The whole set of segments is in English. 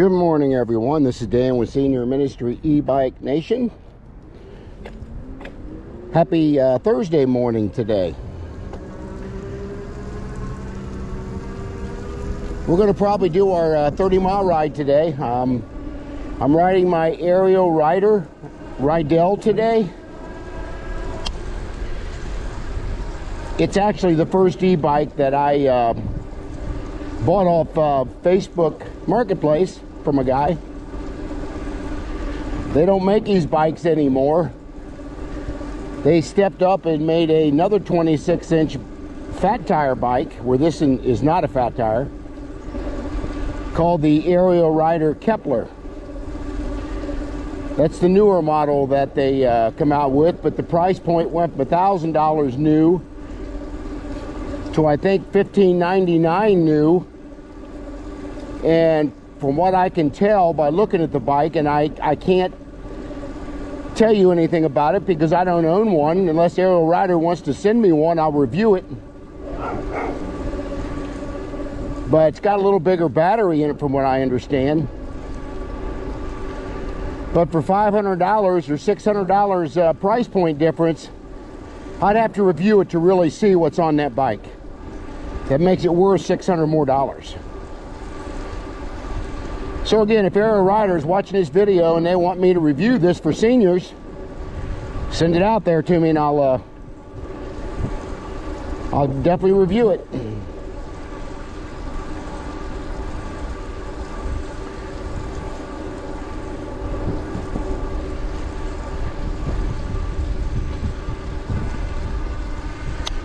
Good morning, everyone. This is Dan with Senior Ministry E-Bike Nation. Happy Thursday morning today. We're going to probably do our 30-mile ride today. I'm riding my aerial Rider Rideal today. It's actually the first e-bike that I bought off Facebook Marketplace from a guy. They don't make these bikes anymore. They stepped up and made another 26-inch fat tire bike, where this is not a fat tire, called the Aerial Rider Kepler. That's the newer model that they come out with, but the price point went from $1,000 new to I think $1,599 new. And from what I can tell by looking at the bike, and I can't tell you anything about it because I don't own one. Unless Aerial Rider wants to send me one, I'll review it. But it's got a little bigger battery in it from what I understand. But for $500 or $600 price point difference, I'd have to review it to really see what's on that bike. That makes it worth $600 more. So again, if Aerial Rider is watching this video and they want me to review this for seniors, send it out there to me and I'll definitely review it.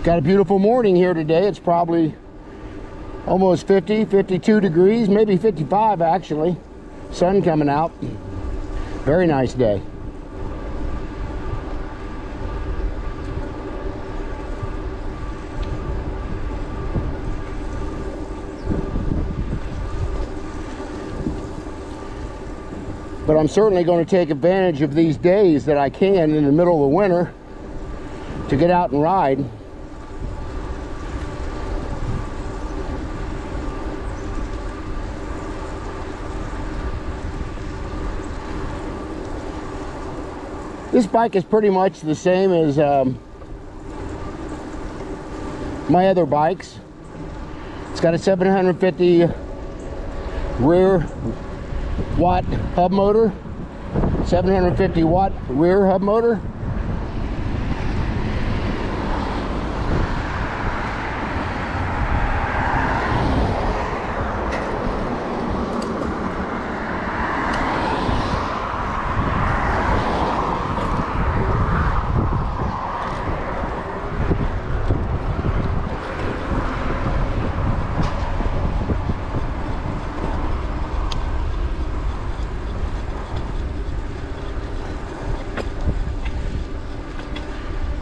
Got a beautiful morning here today. It's probably almost 50, 52 degrees, maybe 55 actually. Sun coming out. Very nice day. But I'm certainly going to take advantage of these days that I can in the middle of the winter to get out and ride. This bike is pretty much the same as my other bikes. It's got a 750 rear watt hub motor, 750 watt rear hub motor.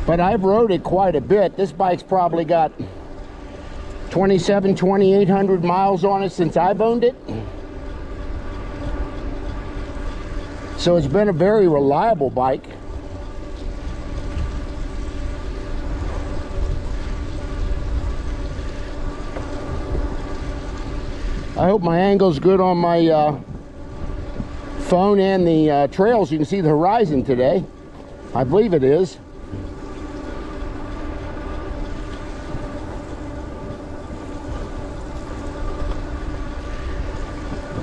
But I've rode it quite a bit. This bike's probably got 2,800 miles on it since I've owned it. So it's been a very reliable bike. I hope my angle's good on my phone and the trails. You can see the horizon today. I believe it is.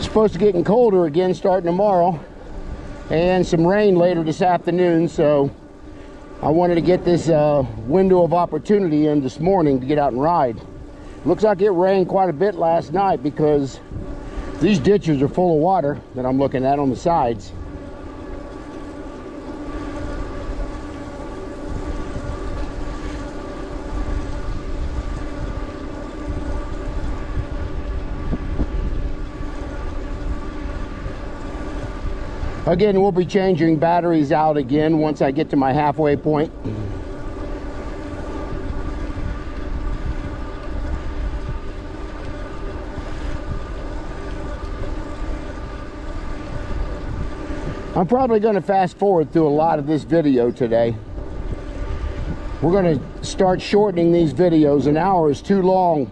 Supposed to get getting colder again starting tomorrow, and some rain later this afternoon, so I wanted to get this window of opportunity in this morning to get out and ride. Looks like it rained quite a bit last night because these ditches are full of water that I'm looking at on the sides. Again, we'll be changing batteries out again once I get to my halfway point. I'm probably going to fast forward through a lot of this video today. We're going to start shortening these videos. An hour is too long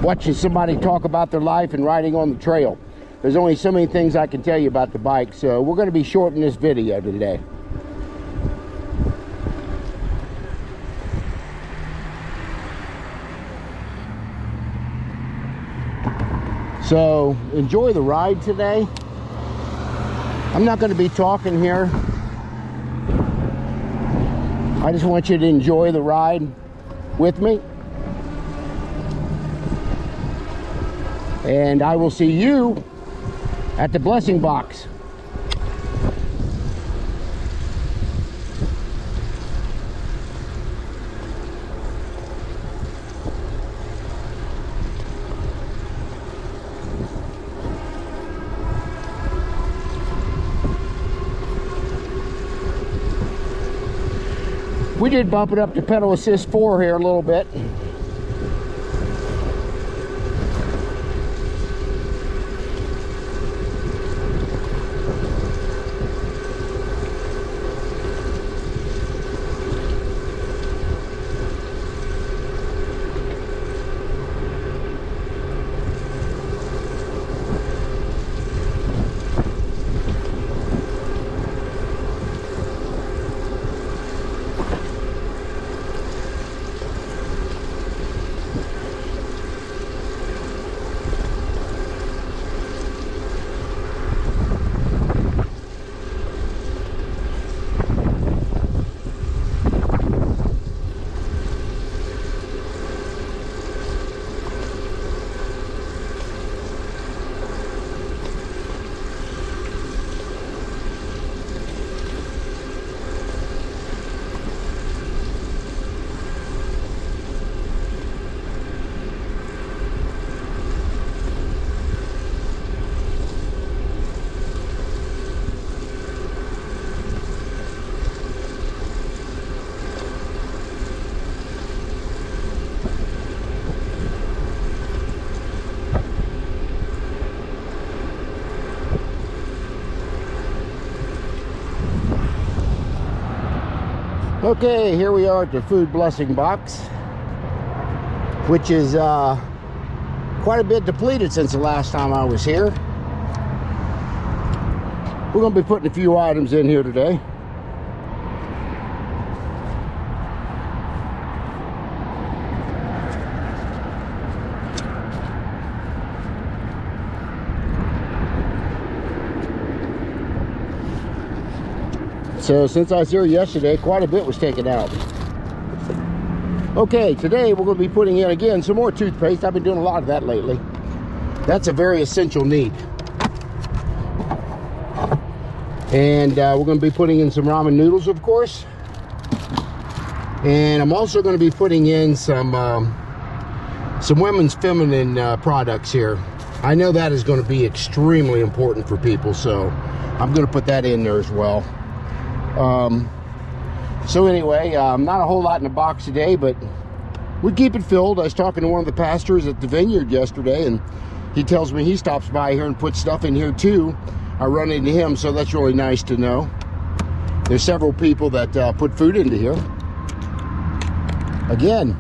watching somebody talk about their life and riding on the trail. There's only so many things I can tell you about the bike, so we're going to be shorting this video today. So enjoy the ride today. I'm not going to be talking here. I just want you to enjoy the ride with me. And I will see you at the blessing box. We did bump it up to pedal assist 4 here a little bit. Okay, here we are at the food blessing box, which is quite a bit depleted since the last time I was here. We're going to be putting a few items in here today. So since I was here yesterday, quite a bit was taken out. Okay, today we're going to be putting in again some more toothpaste. I've been doing a lot of that lately. That's a very essential need. And we're going to be putting in some ramen noodles, of course. And I'm also going to be putting in some women's feminine products here. I know that is going to be extremely important for people, so I'm going to put that in there as well. So anyway, not a whole lot in the box today, but we keep it filled. I was talking to one of the pastors at the vineyard yesterday, and he tells me he stops by here and puts stuff in here too. I run into him, so that's really nice to know. There's several people that put food into here. Again,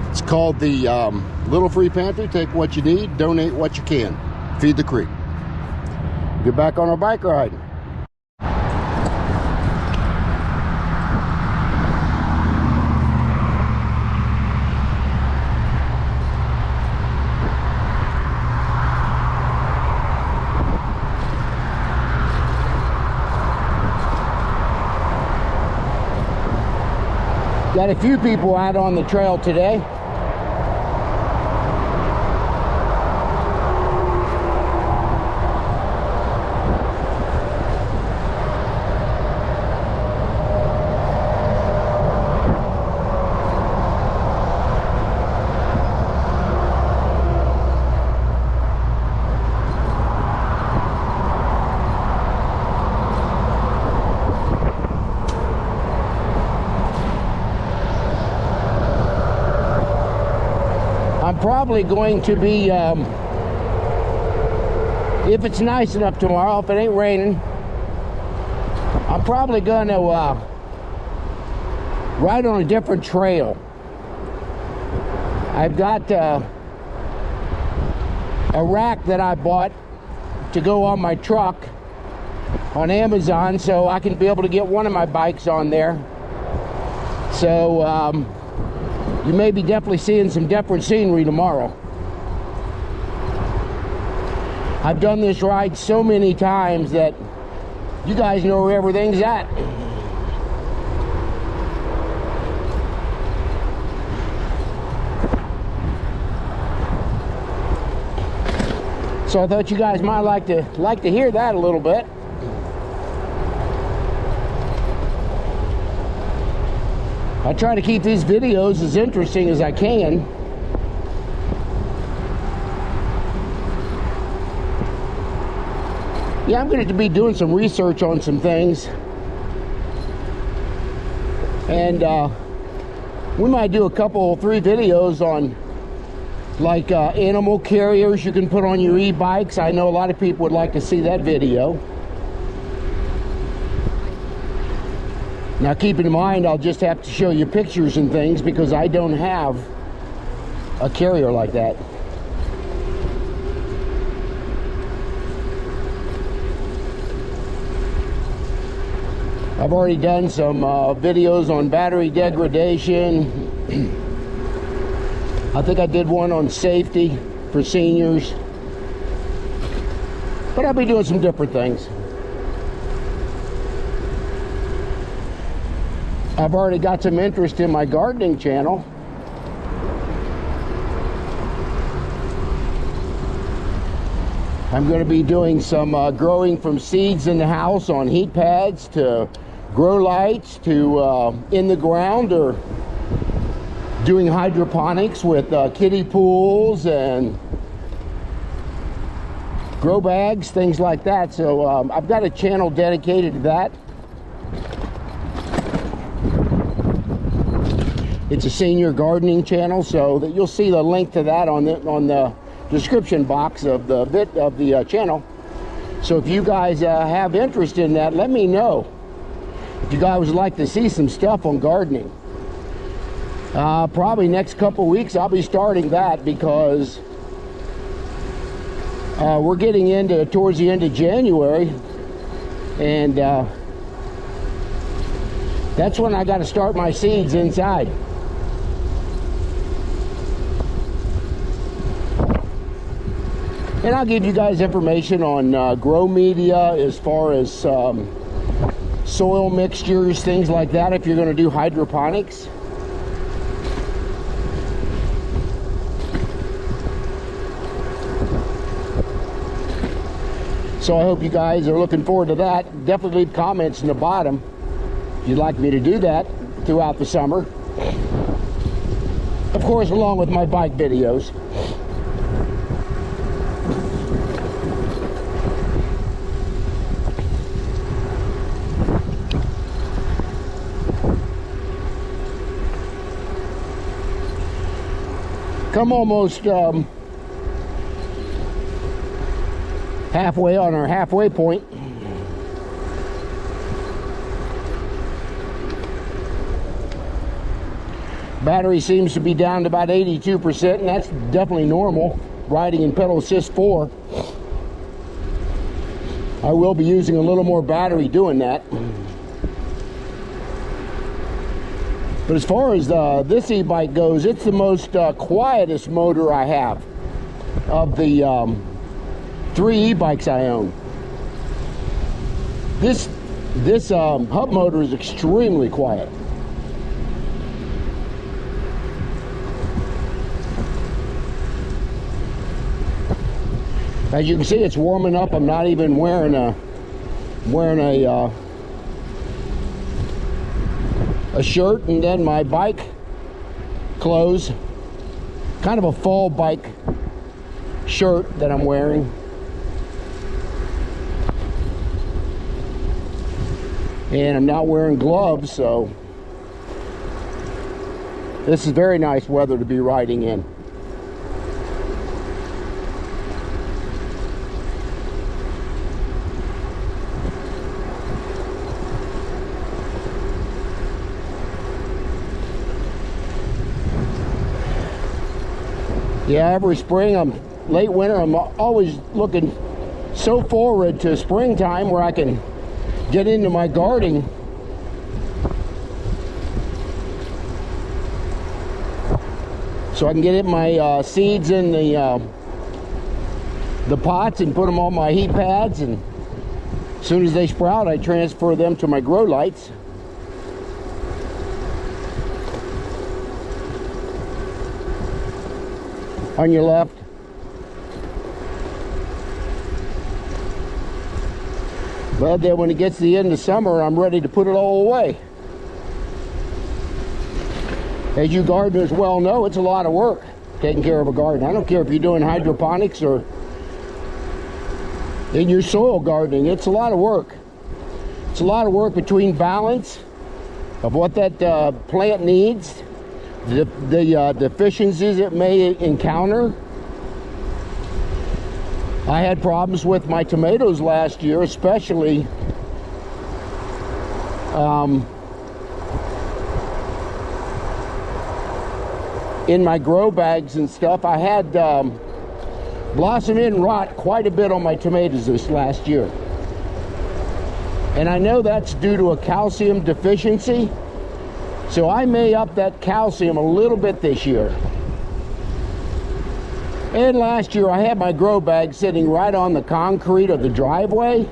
it's called the Little Free Pantry. Take what you need, donate what you can. Feed the creek. Get back on our bike ride. Got a few people out on the trail today. I'm probably going to be, if it's nice enough tomorrow, if it ain't raining, I'm probably going to ride on a different trail. I've got a rack that I bought to go on my truck on Amazon, so I can be able to get one of my bikes on there. So you may be definitely seeing some different scenery tomorrow. I've done this ride so many times that you guys know where everything's at. So I thought you guys might like to hear that a little bit. I try to keep these videos as interesting as I can. Yeah, I'm going to be doing some research on some things. And we might do a couple, 3 videos on like animal carriers you can put on your e-bikes. I know a lot of people would like to see that video. Now keep in mind, I'll just have to show you pictures and things because I don't have a carrier like that. I've already done some videos on battery degradation. I think I did one on safety for seniors. But I'll be doing some different things. I've already got some interest in my gardening channel. I'm going to be doing some growing from seeds in the house on heat pads to grow lights to in the ground, or doing hydroponics with kiddie pools and grow bags, things like that. So I've got a channel dedicated to that. It's a senior gardening channel, so that you'll see the link to that on the description box of the channel. So if you guys have interest in that, let me know. If you guys would like to see some stuff on gardening, probably next couple weeks I'll be starting that, because we're getting into towards the end of January, and that's when I got to start my seeds inside. And I'll give you guys information on grow media as far as soil mixtures, things like that, if you're going to do hydroponics. So I hope you guys are looking forward to that. Definitely leave comments in the bottom if you'd like me to do that throughout the summer. Of course, along with my bike videos. Come almost halfway on our halfway point. Battery seems to be down to about 82%, and that's definitely normal riding in pedal assist 4. I will be using a little more battery doing that. But as far as this e-bike goes, it's the most quietest motor I have of the 3 e-bikes I own. This hub motor is extremely quiet. As you can see, it's warming up. I'm not even wearing a shirt, and then my bike clothes, kind of a fall bike shirt that I'm wearing. And I'm not wearing gloves, so this is very nice weather to be riding in. Yeah, every spring I'm late winter. I'm always looking so forward to springtime where I can get into my gardening. So I can get my seeds in the pots and put them on my heat pads, and as soon as they sprout, I transfer them to my grow lights. On your left. But then when it gets to the end of summer, I'm ready to put it all away. As you gardeners well know, it's a lot of work taking care of a garden. I don't care if you're doing hydroponics or in your soil gardening. It's a lot of work. It's a lot of work between balance of what that plant needs, the deficiencies it may encounter. I had problems with my tomatoes last year, especially in my grow bags and stuff. I had blossom end rot quite a bit on my tomatoes this last year. And I know that's due to a calcium deficiency. So I may up that calcium a little bit this year. And last year I had my grow bag sitting right on the concrete of the driveway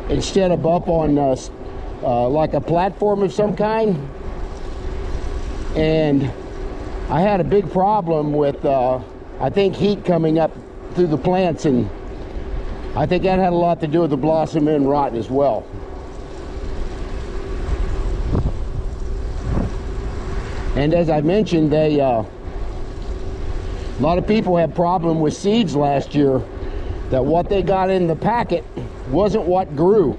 instead of up on like a platform of some kind. And I had a big problem with I think heat coming up through the plants, and I think that had a lot to do with the blossom end rot as well. And as I mentioned, a lot of people had problem with seeds last year, that what they got in the packet wasn't what grew.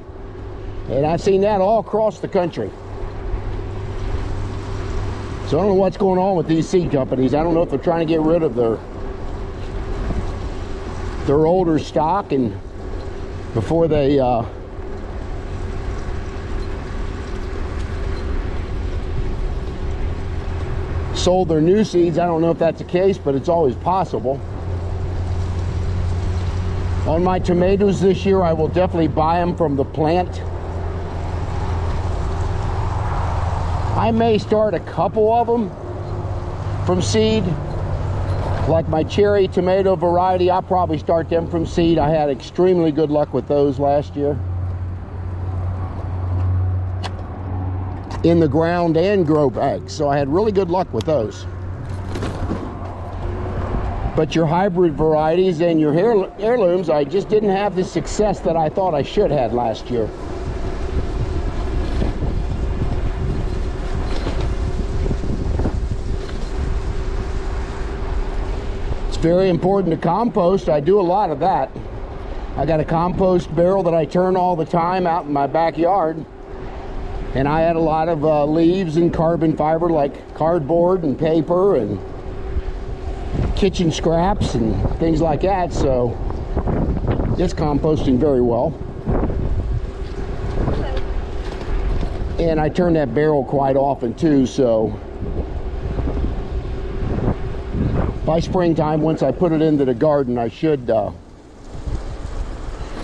And I've seen that all across the country. So I don't know what's going on with these seed companies. I don't know if they're trying to get rid of their older stock, and before they sold their new seeds. I don't know if that's the case, but it's always possible. On my tomatoes this year, I will definitely buy them from the plant. I may start a couple of them from seed. Like my cherry tomato variety, I'll probably start them from seed. I had extremely good luck with those last year. In the ground and grow bags, so I had really good luck with those. But your hybrid varieties and your heirlooms, I just didn't have the success that I thought I should have last year. It's very important to compost. I do a lot of that. I got a compost barrel that I turn all the time out in my backyard. And I had a lot of leaves and carbon fiber, like cardboard and paper and kitchen scraps and things like that. So it's composting very well. And I turn that barrel quite often too. So by springtime, once I put it into the garden, I should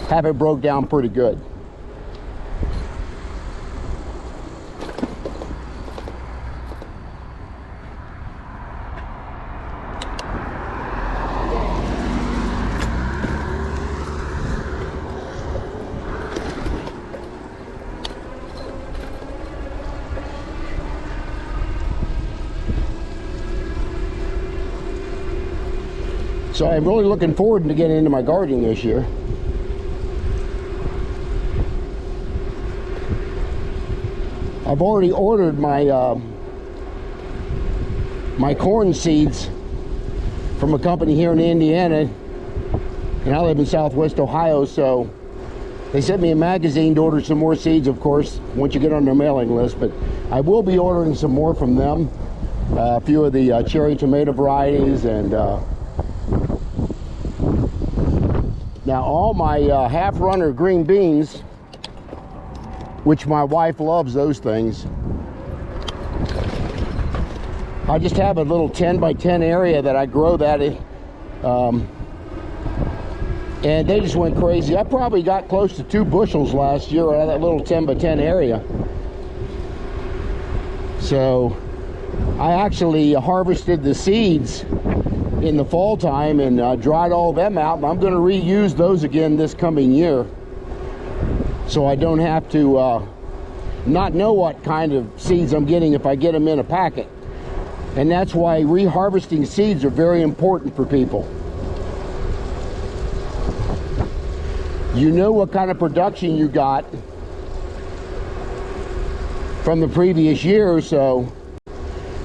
have it broke down pretty good. So I'm really looking forward to getting into my gardening this year. I've already ordered my my corn seeds from a company here in Indiana, and I live in Southwest Ohio, so they sent me a magazine to order some more seeds, of course, once you get on their mailing list. But I will be ordering some more from them, a few of the cherry tomato varieties, and now all my half-runner green beans, which my wife loves those things. I just have a little 10 by 10 area that I grow that in, and they just went crazy. I probably got close to 2 bushels last year out of that little 10 by 10 area. So I actually harvested the seeds in the fall time and dried all of them out, and I'm going to reuse those again this coming year, so I don't have to not know what kind of seeds I'm getting if I get them in a packet. And that's why reharvesting seeds are very important for people. You know what kind of production you got from the previous year. So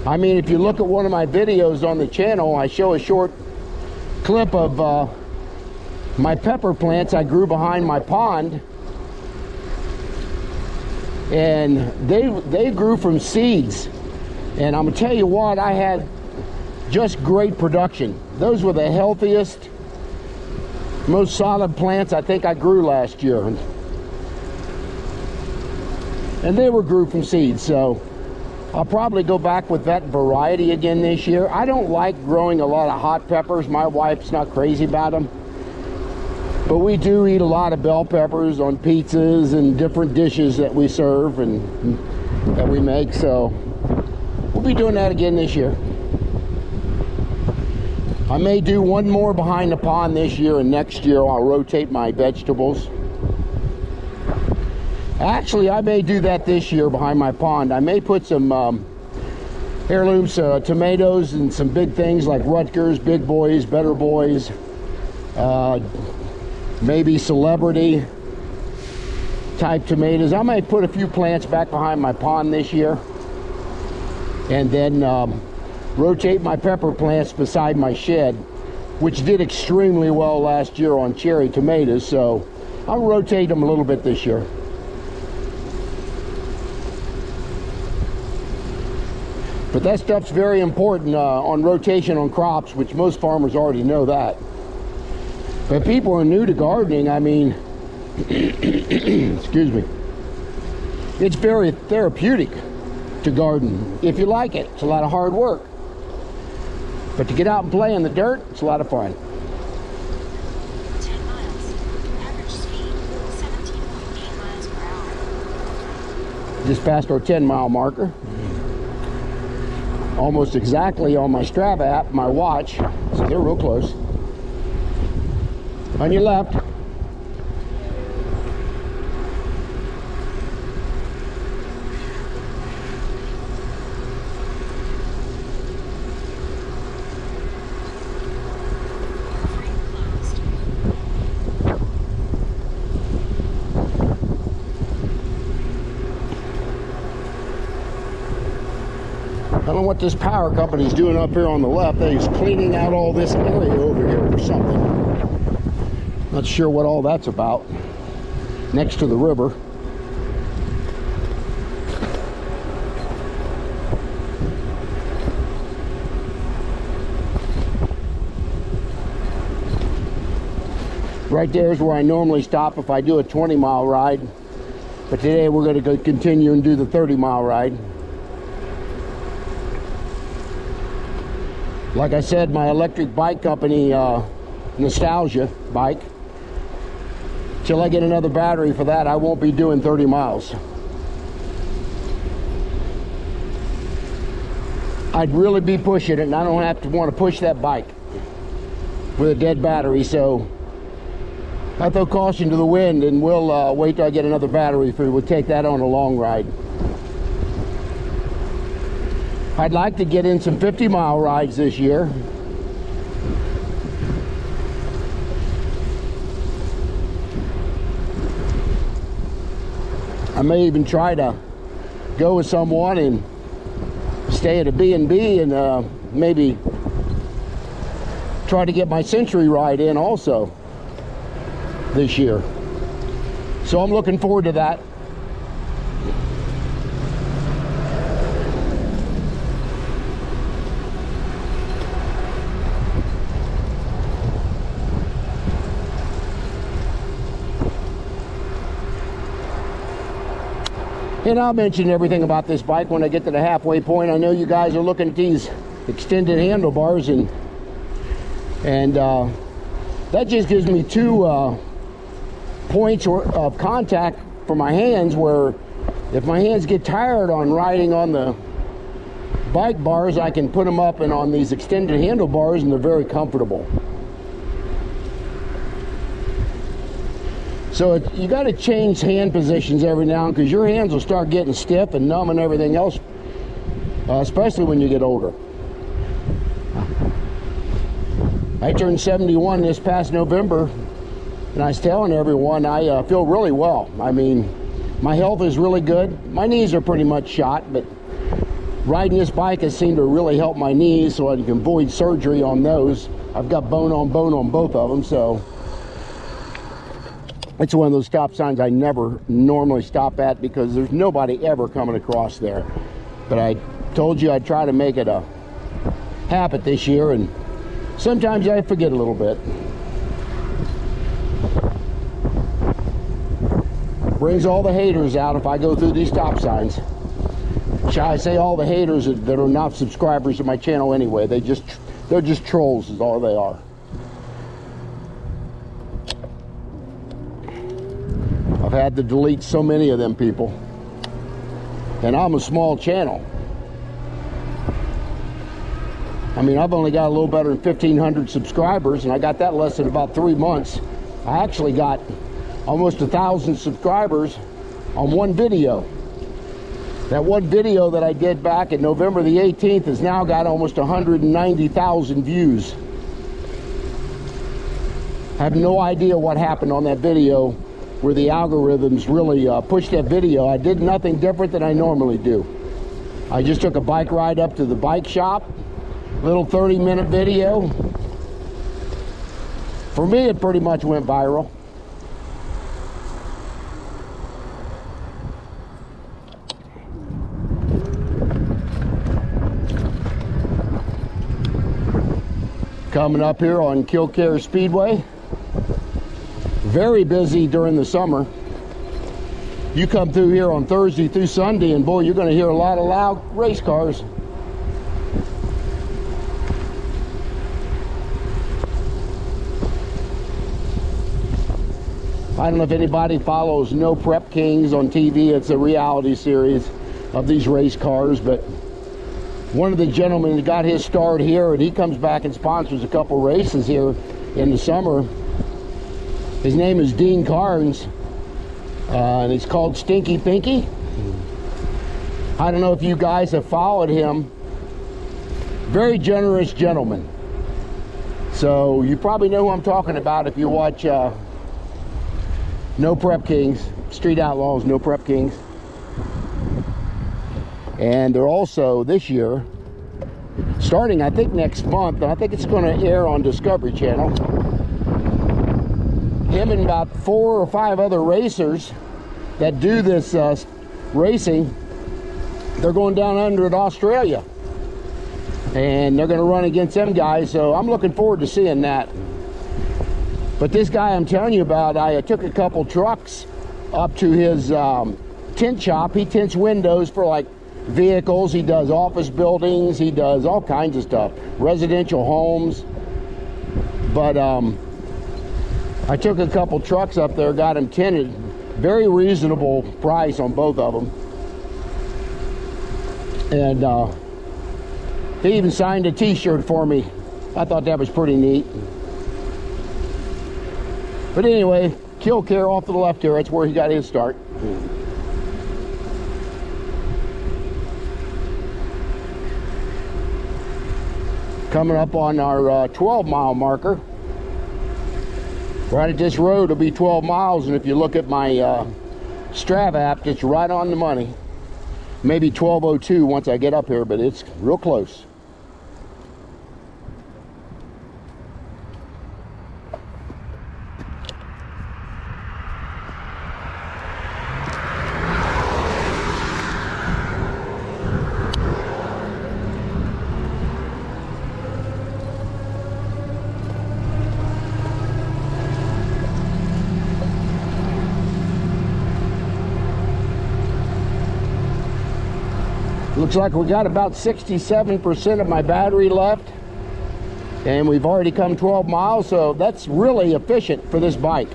I mean, if you look at one of my videos on the channel, I show a short clip of my pepper plants I grew behind my pond, and they grew from seeds. And I'm gonna tell you what, I had just great production. Those were the healthiest, most solid plants I think I grew last year, and they were grew from seeds. So I'll probably go back with that variety again this year. I don't like growing a lot of hot peppers. My wife's not crazy about them, but we do eat a lot of bell peppers on pizzas and different dishes that we serve and that we make. So we'll be doing that again this year. I may do one more behind the pond this year, and next year I'll rotate my vegetables. Actually, I may do that this year behind my pond. I may put some heirlooms, tomatoes, and some big things like Rutgers, Big Boys, Better Boys, maybe celebrity type tomatoes. I may put a few plants back behind my pond this year, and then rotate my pepper plants beside my shed, which did extremely well last year on cherry tomatoes. So I'll rotate them a little bit this year. But that stuff's very important on rotation on crops, which most farmers already know that. But people who are new to gardening, I mean, excuse me, it's very therapeutic to garden if you like it. It's a lot of hard work, but to get out and play in the dirt, it's a lot of fun. 10 miles. Average speed 17.8 miles per hour. Just passed our 10-mile marker. Almost exactly on my Strava app, my watch, so they're real close. On your left. I don't know what this power company's doing up here on the left. They're cleaning out all this area over here or something. Not sure what all that's about. Next to the river. Right there is where I normally stop if I do a 20-mile ride. But today we're going to go continue and do the 30-mile ride. Like I said, my electric bike company, Nostalgia Bike, till I get another battery for that, I won't be doing 30 miles. I'd really be pushing it, and I don't have to want to push that bike with a dead battery. So I throw caution to the wind, and we'll wait till I get another battery for it. We'll take that on a long ride. I'd like to get in some 50-mile rides this year. I may even try to go with someone and stay at a B&B and maybe try to get my Century ride in also this year. So I'm looking forward to that. And I'll mention everything about this bike when I get to the halfway point. I know you guys are looking at these extended handlebars, and that just gives me two points of contact for my hands, where if my hands get tired on riding on the bike bars, I can put them up and on these extended handlebars, and they're very comfortable. So you got to change hand positions every now and then, because your hands will start getting stiff and numb and everything else, especially when you get older. I turned 71 this past November, and I was telling everyone I feel really well. I mean, my health is really good. My knees are pretty much shot, but riding this bike has seemed to really help my knees, so I can avoid surgery on those. I've got bone on both of them, so it's one of those stop signs I never normally stop at, because there's nobody ever coming across there. But I told you I'd try to make it a habit this year, and sometimes I forget a little bit. Brings all the haters out if I go through these stop signs. Shall I say all the haters that are not subscribers to my channel anyway. They're just trolls is all they are. I've had to delete so many of them people. And I'm a small channel. I mean, I've only got a little better than 1,500 subscribers, and I got that less than about 3 months. I actually got almost 1,000 subscribers on one video. That one video that I did back in November the 18th has now got almost 190,000 views. I have no idea what happened on that video, where the algorithms really pushed that video. I did nothing different than I normally do. I just took a bike ride up to the bike shop, little 30-minute video. For me, it pretty much went viral. Coming up here on Killcare Speedway. Very busy during the summer. You come through here on Thursday through Sunday, and boy, you're going to hear a lot of loud race cars. I don't know if anybody follows No Prep Kings on TV. It's a reality series of these race cars, but one of the gentlemen got his start here, and he comes back and sponsors a couple races here in the summer. His name is Dean Carnes, and he's called Stinky Pinky. I don't know if you guys have followed him. Very generous gentleman. So you probably know who I'm talking about if you watch No Prep Kings, Street Outlaws, No Prep Kings. And they're also, this year, starting I think next month, I think it's going to air on Discovery Channel, him and about 4 or 5 other racers that do this racing, they're going down under to Australia. And they're going to run against them guys, so I'm looking forward to seeing that. But this guy I'm telling you about, I took a couple trucks up to his tint shop. He tints windows for like vehicles, he does office buildings, he does all kinds of stuff, residential homes. But I took a couple trucks up there, got them tinted, very reasonable price on both of them. And he even signed a t-shirt for me. I thought that was pretty neat. But anyway, Killcare off to the left here, that's where he got his start. Coming up on our 12-mile marker. Right at this road will be 12 miles, and if you look at my Strava app, it's right on the money. Maybe 12:02 once I get up here, but it's real close. Looks like we got about 67% of my battery left. And we've already come 12 miles, so that's really efficient for this bike.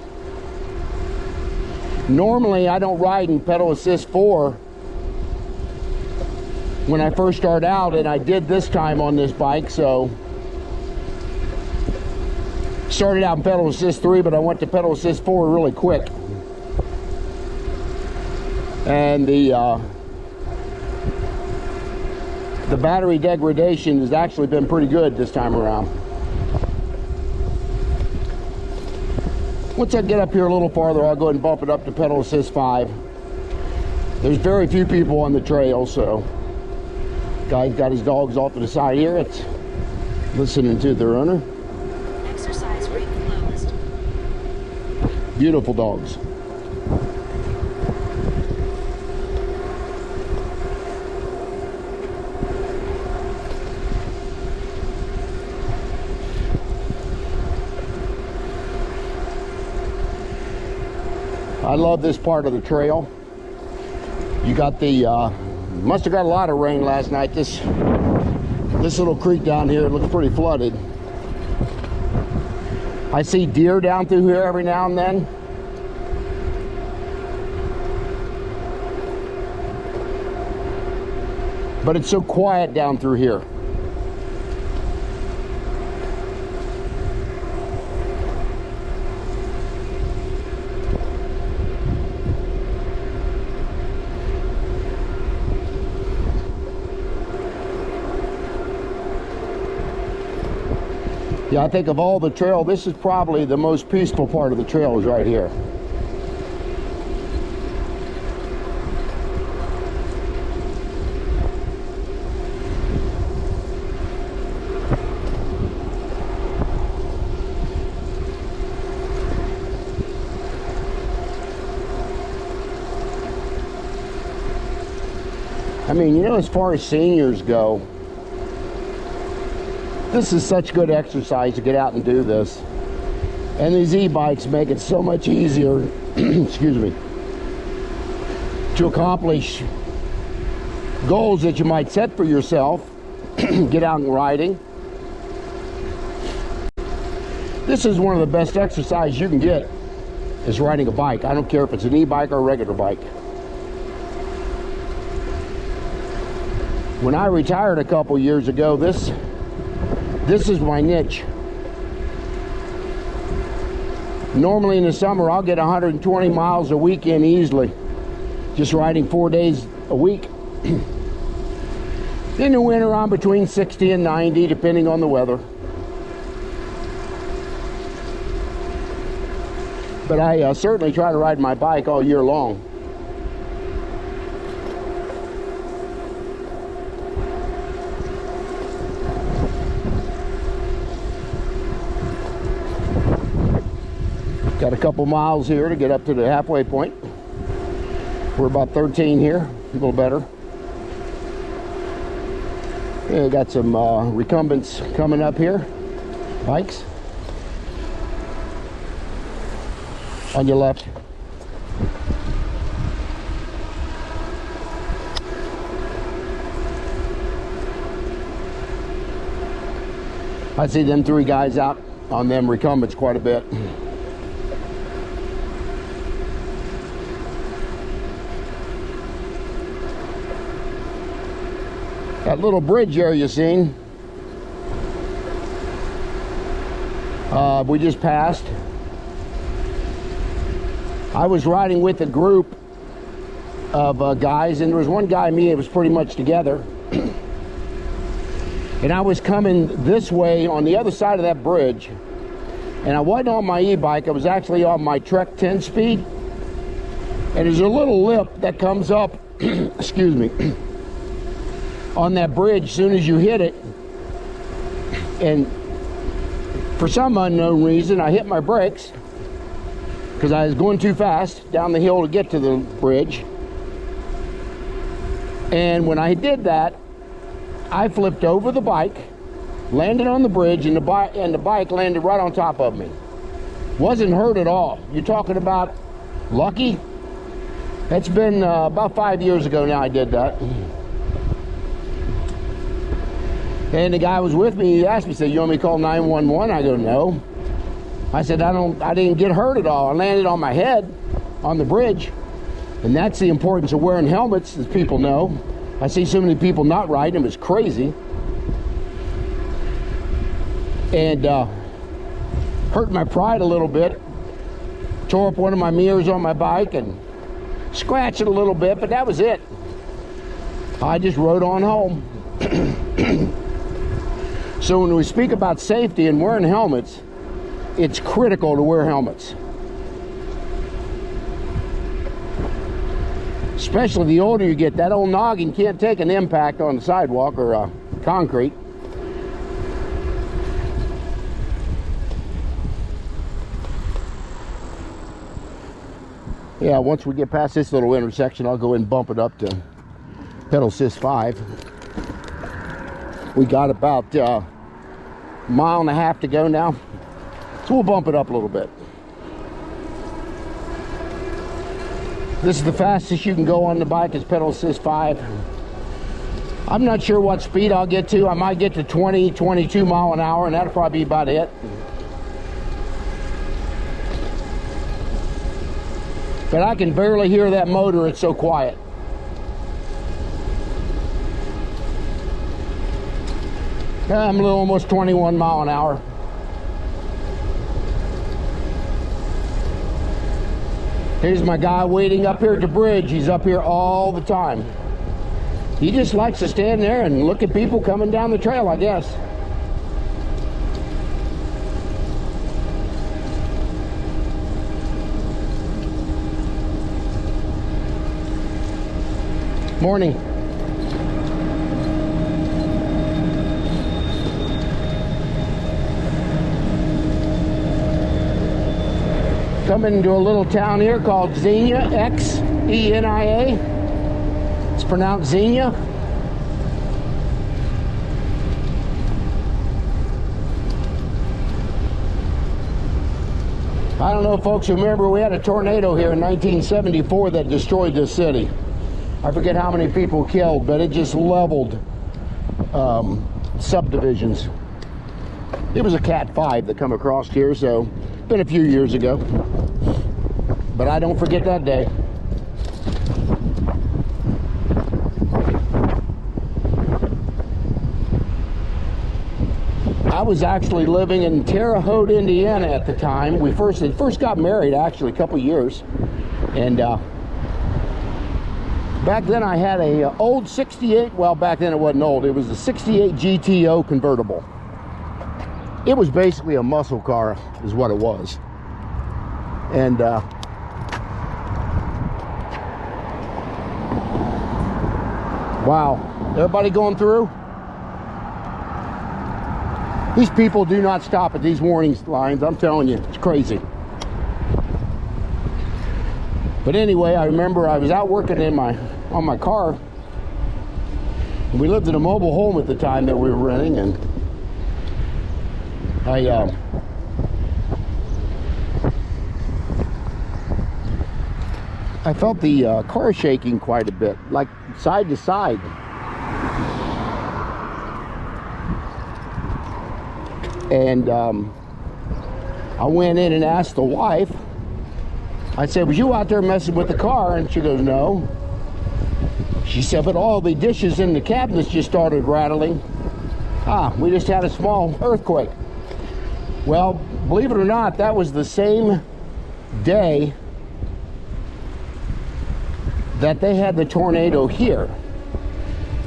Normally, I don't ride in pedal assist 4 when I first start out, and I did this time on this bike. So started out in pedal assist 3, but I went to pedal assist 4 really quick. And the battery degradation has actually been pretty good this time around. Once I get up here a little farther, I'll go ahead and bump it up to pedal assist 5. There's very few people on the trail, so guy's got his dogs off to the side here. It's listening to their owner. Exercise ring closed. Beautiful dogs. I love this part of the trail. You got the, must have got a lot of rain last night. This little creek down here looks pretty flooded. I see deer down through here every now and then. But it's so quiet down through here. Yeah, I think of all the trail, this is probably the most peaceful part of the trail, is right here. I mean, you know, as far as seniors go, this is such good exercise to get out and do this. And these e-bikes make it so much easier, excuse me, to accomplish goals that you might set for yourself. Get out and riding. This is one of the best exercises you can get, is riding a bike. I don't care if it's an e-bike or a regular bike. When I retired a couple years ago, this is my niche. Normally in the summer, I'll get 120 miles a weekend easily, just riding 4 days a week. In the winter, I'm between 60 and 90, depending on the weather. But I certainly try to ride my bike all year long. Got a couple miles here to get up to the halfway point. We're about 13 here, a little better. Yeah, got some recumbents coming up here, bikes. On your left. I see them 3 guys out on them recumbents quite a bit. That little bridge there you seen, we just passed. I was riding with a group of guys, and there was one guy and me that was pretty much together. And I was coming this way on the other side of that bridge, and I wasn't on my e-bike, I was actually on my Trek 10-speed. And there's a little lip that comes up, excuse me, on that bridge as soon as you hit it. And for some unknown reason, I hit my brakes because I was going too fast down the hill to get to the bridge. And when I did that, I flipped over the bike, landed on the bridge, and the bike landed right on top of me. Wasn't hurt at all. You're talking about lucky? It's been about 5 years ago now I did that. And the guy was with me, he asked me, said, you want me to call 911? I go, no. I said, I didn't get hurt at all. I landed on my head on the bridge. And that's the importance of wearing helmets, as people know. I see so many people not riding them, it's crazy. And hurt my pride a little bit. Tore up one of my mirrors on my bike and scratched it a little bit, but that was it. I just rode on home. So when we speak about safety and wearing helmets, it's critical to wear helmets. Especially the older you get, that old noggin can't take an impact on the sidewalk or concrete. Yeah, once we get past this little intersection, I'll go and bump it up to pedal assist 5. We got about a mile and a half to go now, so we'll bump it up a little bit. This is the fastest you can go on the bike, is pedal assist 5. I'm not sure what speed I'll get to. I might get to 20, 22 mile an hour, and that'll probably be about it. But I can barely hear that motor, it's so quiet. I'm a little almost 21 mile an hour. Here's my guy waiting up here at the bridge. He's up here all the time. He just likes to stand there and look at people coming down the trail, I guess. Morning. Coming into a little town here called Xenia, X-E-N-I-A. It's pronounced Xenia. I don't know if folks remember, we had a tornado here in 1974 that destroyed this city. I forget how many people killed, but it just leveled subdivisions. It was a Cat 5 that come across here, so been a few years ago. But I don't forget that day. I was actually living in Terre Haute, Indiana at the time. We first got married, actually, a couple years. And back then I had a old 68, well, back then it wasn't old, it was a 68 GTO convertible. It was basically a muscle car, is what it was. And wow, everybody going through? These people do not stop at these warning lines, I'm telling you, it's crazy. But anyway, I remember I was out working on my car. And we lived in a mobile home at the time that we were renting, and I felt the car shaking quite a bit, like side to side. And I went in and asked the wife, I said, was you out there messing with the car? And she goes, no. She said, but all the dishes in the cabinets just started rattling. We just had a small earthquake. Well, believe it or not, that was the same day that they had the tornado here.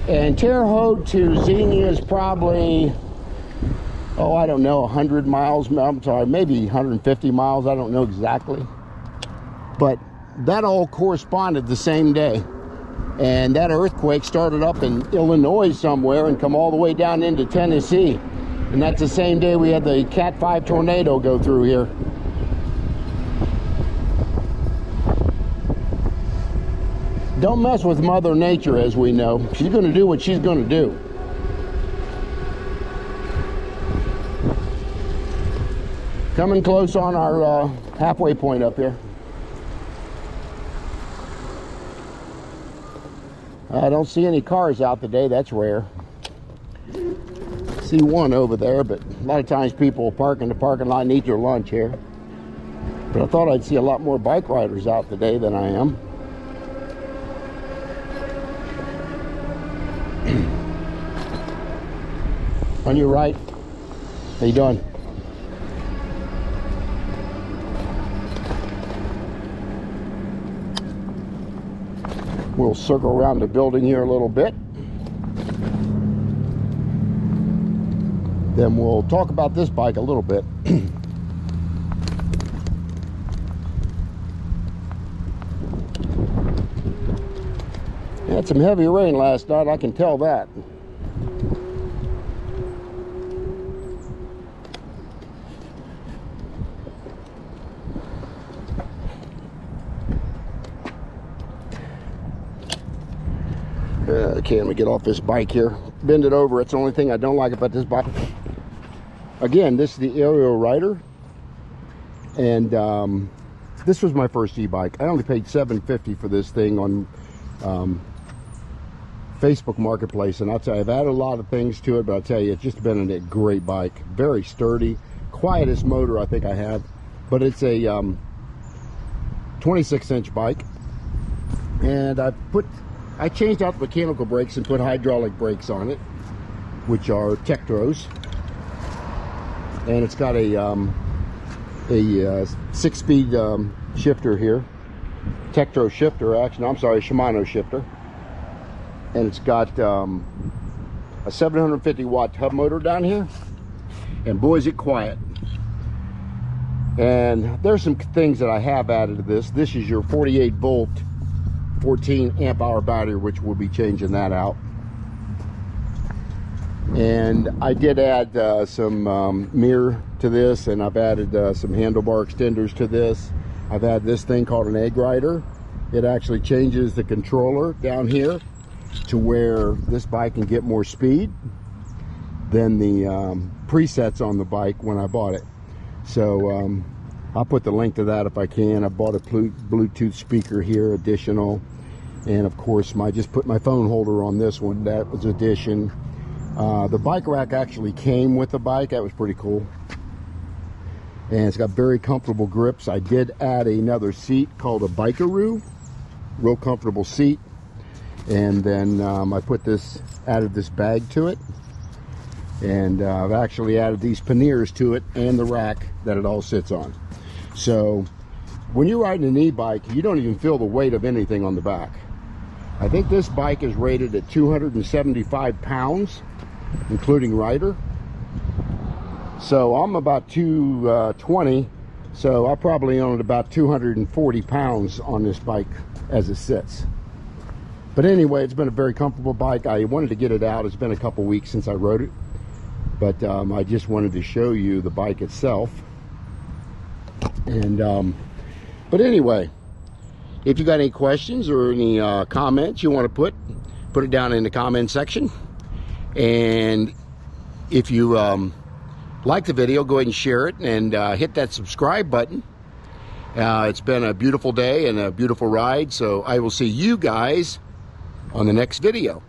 And Terre Haute to Xenia is probably, oh, I don't know, 100 miles, I'm sorry, maybe 150 miles, I don't know exactly. But that all corresponded the same day. And that earthquake started up in Illinois somewhere and come all the way down into Tennessee. And that's the same day we had the Cat 5 tornado go through here. Don't mess with Mother Nature, as we know. She's going to do what she's going to do. Coming close on our halfway point up here. I don't see any cars out today. That's rare. see one over there, but a lot of times people park in the parking lot and eat their lunch here. But I thought I'd see a lot more bike riders out today than I am. On your right. How you doing? We'll circle around the building here a little bit. Then we'll talk about this bike a little bit. Had some heavy rain last night, I can tell that. Okay, let me get off this bike here. Bend it over. It's the only thing I don't like about this bike. Again, this is the Aerial Rider. And this was my first e-bike. I only paid $750 for this thing on Facebook Marketplace. And I'll tell you, I've added a lot of things to it, but I'll tell you, it's just been a great bike. Very sturdy. Quietest motor I think I have. But it's a 26-inch bike. And I changed out the mechanical brakes and put hydraulic brakes on it, which are Tektros, and it's got a 6-speed shifter here, Tektro shifter. Actually, no, I'm sorry, Shimano shifter, and it's got a 750 watt hub motor down here, and boy is it quiet. And there's some things that I have added to this. This is your 48 volt 14 amp hour battery, which we'll be changing that out. And I did add some mirror to this, and I've added some handlebar extenders to this. I've had this thing called an egg rider. It actually changes the controller down here to where this bike can get more speed than the presets on the bike when I bought it. So I'll put the link to that if I can. I bought a Bluetooth speaker here, additional, and of course just put my phone holder on this one. That was addition. The bike rack actually came with the bike. That was pretty cool, and it's got very comfortable grips. I did add another seat called a Bikeroo, real comfortable seat, and then I added this bag to it. And I've actually added these panniers to it and the rack that it all sits on. So when you're riding an e-bike, you don't even feel the weight of anything on the back. I think this bike is rated at 275 pounds, including rider. So I'm about 220, so I probably own about 240 pounds on this bike as it sits. But anyway, it's been a very comfortable bike. I wanted to get it out. It's been a couple weeks since I rode it. But I just wanted to show you the bike itself. And but anyway, if you got any questions or any comments you want to put it down in the comment section. And if you like the video, go ahead and share it and hit that subscribe button. It's been a beautiful day and a beautiful ride, so I will see you guys on the next video.